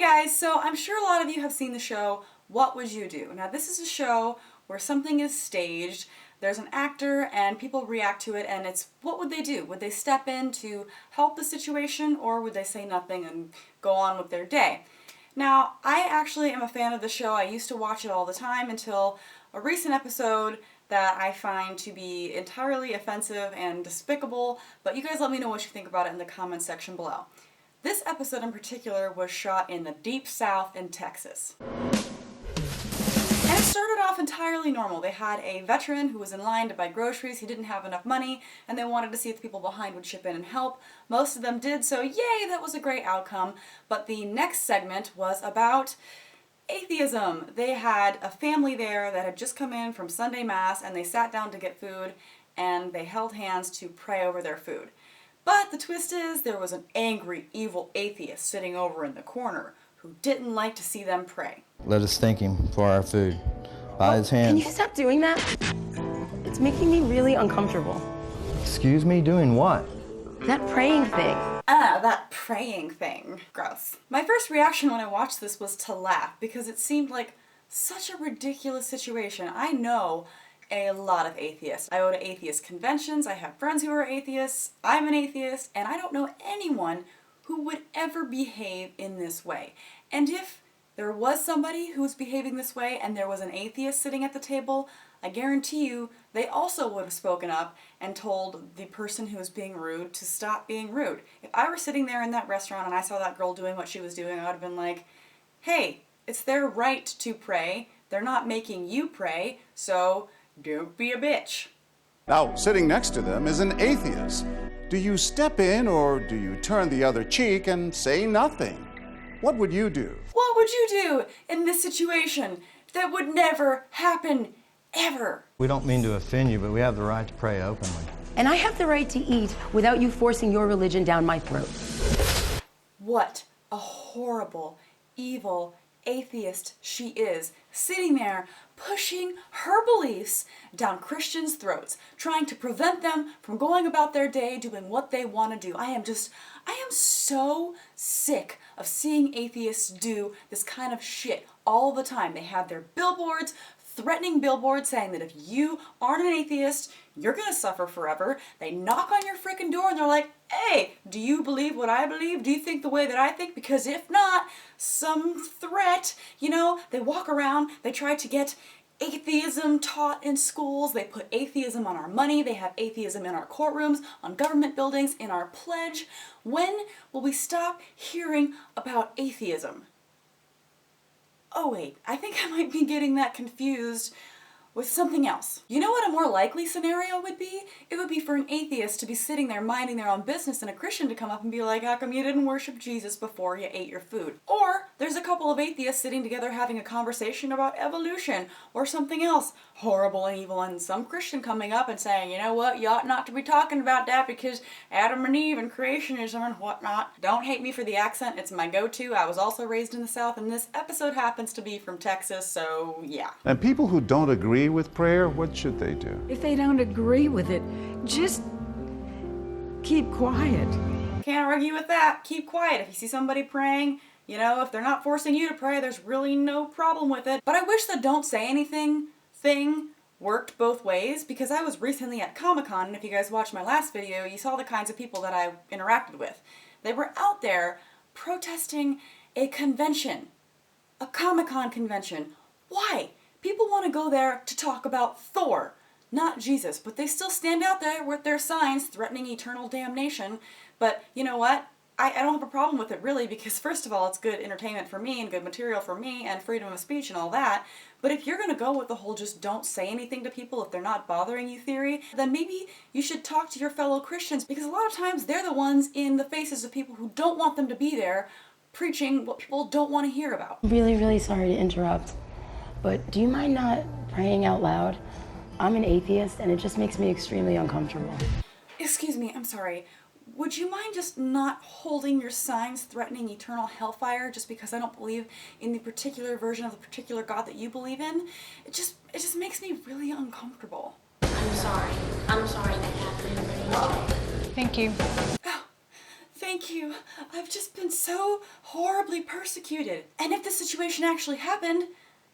Hey guys, so I'm sure a lot of you have seen the show What Would You Do? Now this is a show where something is staged, there's an actor and people react to it, and it's what would they do? Would they step in to help the situation, or would they say nothing and go on with their day? Now, I actually am a fan of the show. I used to watch it all the time until a recent episode that I find to be entirely offensive and despicable, but you guys let me know what you think about it in the comments section below. This episode in particular was shot in the Deep South in Texas. And it started off entirely normal. They had a veteran who was in line to buy groceries. He didn't have enough money, and they wanted to see if the people behind would chip in and help. Most of them did, so yay, that was a great outcome. But the next segment was about atheism. They had a family there that had just come in from Sunday Mass, and they sat down to get food, and they held hands to pray over their food. But the twist is, there was an angry, evil atheist sitting over in the corner who didn't like to see them pray. Let us thank him for our food. By his hand. Can you stop doing that? It's making me really uncomfortable. Excuse me, doing what? That praying thing. That praying thing. Gross. My first reaction when I watched this was to laugh, because it seemed like such a ridiculous situation. I know a lot of atheists. I go to atheist conventions, I have friends who are atheists, I'm an atheist, and I don't know anyone who would ever behave in this way. And if there was somebody who was behaving this way and there was an atheist sitting at the table, I guarantee you they also would have spoken up and told the person who was being rude to stop being rude. If I were sitting there in that restaurant and I saw that girl doing what she was doing, I would have been like, hey, it's their right to pray. They're not making you pray, so don't be a bitch. Now, sitting next to them is an atheist. Do you step in or do you turn the other cheek and say nothing? What would you do? What would you do in this situation? That would never happen, ever. We don't mean to offend you, but we have the right to pray openly. And I have the right to eat without you forcing your religion down my throat. What a horrible, evil atheist she is, sitting there pushing her beliefs down Christians' throats, trying to prevent them from going about their day doing what they want to do. I am so sick of seeing atheists do this kind of shit all the time. They have their billboards, threatening billboards saying that if you aren't an atheist, you're gonna suffer forever. They knock on your freaking door and they're like, hey, do you believe what I believe? Do you think the way that I think? Because if not, some threat, they walk around, they try to get atheism taught in schools, they put atheism on our money, they have atheism in our courtrooms, on government buildings, in our pledge. When will we stop hearing about atheism? Oh wait, I think I might be getting that confused with something else. You know what a more likely scenario would be? It would be for an atheist to be sitting there minding their own business and a Christian to come up and be like, how come you didn't worship Jesus before you ate your food? Or there's a couple of atheists sitting together having a conversation about evolution or something else horrible and evil, and some Christian coming up and saying, you know what, you ought not to be talking about that because Adam and Eve and creationism and whatnot. Don't hate me for the accent, it's my go-to. I was also raised in the South, and this episode happens to be from Texas, so yeah. And people who don't agree with prayer, what should they do? If they don't agree with it, just keep quiet. Can't argue with that. Keep quiet. If you see somebody praying, if they're not forcing you to pray, there's really no problem with it. But I wish the don't say anything thing worked both ways, because I was recently at Comic-Con, and if you guys watched my last video, you saw the kinds of people that I interacted with. They were out there protesting a convention, a Comic-Con convention. Why? People want to go there to talk about Thor, not Jesus, but they still stand out there with their signs threatening eternal damnation. But you know what? I don't have a problem with it really, because first of all, it's good entertainment for me and good material for me and freedom of speech and all that. But if you're going to go with the whole just don't say anything to people if they're not bothering you theory, then maybe you should talk to your fellow Christians, because a lot of times they're the ones in the faces of people who don't want them to be there preaching what people don't want to hear about. I'm really, really sorry to interrupt, but do you mind not praying out loud? I'm an atheist and it just makes me extremely uncomfortable. Excuse me, I'm sorry. Would you mind just not holding your signs threatening eternal hellfire just because I don't believe in the particular version of the particular God that you believe in? It just makes me really uncomfortable. I'm sorry that happened. Thank you. Oh, Thank you. I've just been so horribly persecuted. And if the situation actually happened,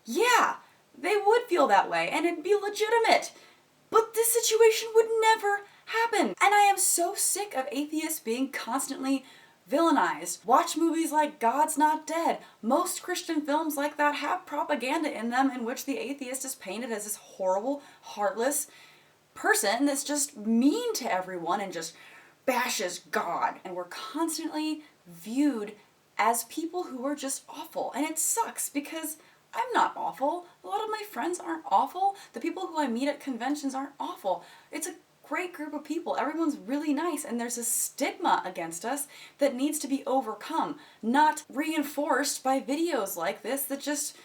yeah, they would feel that way and it'd be legitimate. But this situation would never happen. And I am so sick of atheists being constantly villainized. Watch movies like God's Not Dead. Most Christian films like that have propaganda in them in which the atheist is painted as this horrible, heartless person that's just mean to everyone and just bashes God. And we're constantly viewed as people who are just awful. And it sucks because I'm not awful. A lot of my friends aren't awful. The people who I meet at conventions aren't awful. It's a great group of people. Everyone's really nice, and there's a stigma against us that needs to be overcome, not reinforced by videos like this that just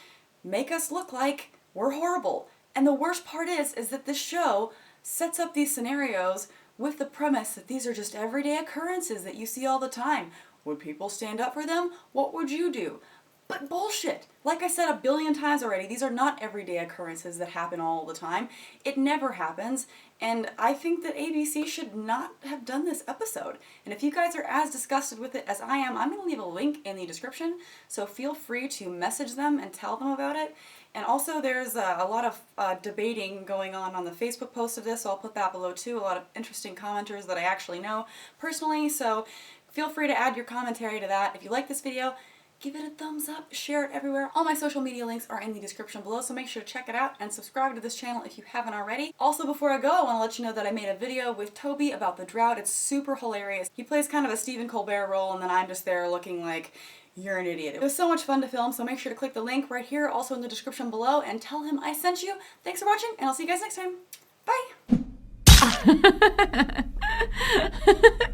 make us look like we're horrible. And the worst part is that this show sets up these scenarios with the premise that these are just everyday occurrences that you see all the time. Would people stand up for them? What would you do? But bullshit. Like I said a billion times already, these are not everyday occurrences that happen all the time. It never happens, and I think that ABC should not have done this episode. And if you guys are as disgusted with it as I am, I'm going to leave a link in the description, so feel free to message them and tell them about it. And also there's a lot of debating going on the Facebook post of this, so I'll put that below too. A lot of interesting commenters that I actually know personally, so feel free to add your commentary to that. If you like this video, give it a thumbs up, share it everywhere. All my social media links are in the description below, so make sure to check it out and subscribe to this channel if you haven't already. Also, before I go, I want to let you know that I made a video with Toby about The Drought. It's super hilarious. He plays kind of a Stephen Colbert role, and then I'm just there looking like, you're an idiot. It was so much fun to film, so make sure to click the link right here, also in the description below, and tell him I sent you. Thanks for watching, and I'll see you guys next time. Bye!